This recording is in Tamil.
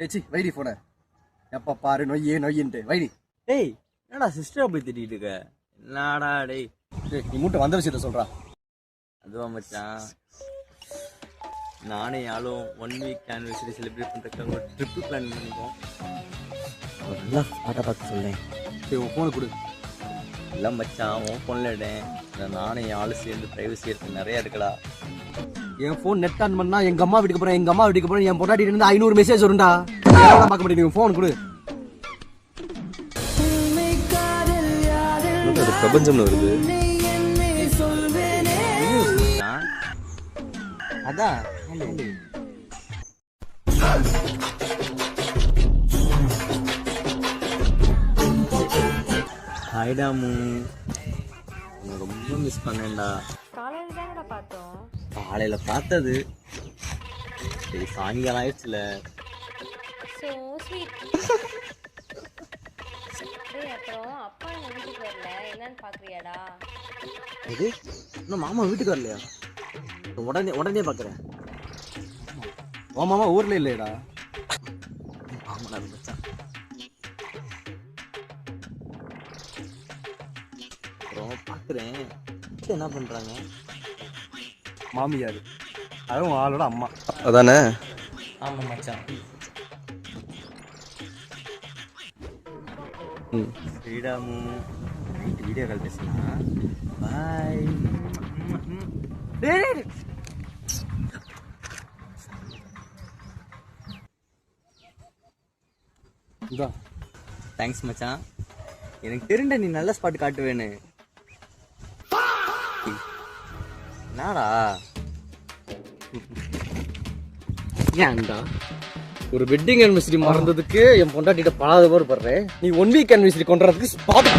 ஏச்சி வைடி போன எப்ப பாரு நொய்யின்ட்டு வைடி. டேய் என்னடா சிஸ்டரை போய் திட்டிட்டு இருக்க? என்னடா டேய் நீ மூட்டை வந்த விஷயத்த சொல்றா. அதுவா மச்சான், நானே யாரும் 1 வீக் ஆனிவர்சரி செலிப்ரேட் பண்ணுறதுக்காக ஒரு ட்ரிப்பு பிளான் பண்ணிருக்கோம். ஒரு நல்லா ஸ்பாட்டை பார்த்து சொல்லேன். சரி உன் ஃபோனை கொடு. இல்லை மச்சான், உன் ஃபோனில் இடேன். நானே ஆளு சேர்ந்து ப்ரைவசி எடுத்து நிறையா இருக்குடா. என் ஃபோன் நெட் ஆன் பண்ணா எங்க அம்மா வீட்டுக்கு போறேன், எங்க அம்மா வீட்டுக்கு போறேன், என் பொண்டாட்டி இருந்து 500 மெசேஜ் வரும்டா. பார்க்க முடியும். ஃபோன் கொடு. அது பிரபஞ்சம்ல வருது. அதான் ஹாய்டாமு, ரொம்ப மிஸ் பண்ணேன்டா. காலையில பார்த்தது சரி, சாயங்காலம் ஆயிடுச்சுல. இது இன்னும் மாமா வீட்டுக்கு வரலையா? உடனே பாக்குறேன். உன் மாமா ஊர்ல இல்லையடா. ஆமாடா மச்சான். அப்புறம் பாக்குறேன் என்ன பண்றாங்க. மாமியார், அதுவும் ஆளோட அம்மா அதானே? ஆமா மச்சான். ஸ்ரீராமு வீடியோ கால் பேசலாம். பாய். தேங்க்ஸ் மச்சான். எனக்கு தெரிந்த நீ நல்ல ஸ்பாட் காட்டுவேன்னு. என்னடா ஏன்டா ஒரு வெட்டிங் அனிவர்சரி மறந்ததுக்கு என் பொண்டாட்டிட்ட பலாத பேர் படுறேன். நீ 1 வீக் அனிவர்சரி கொண்டுறதுக்கு ஸ்பாட்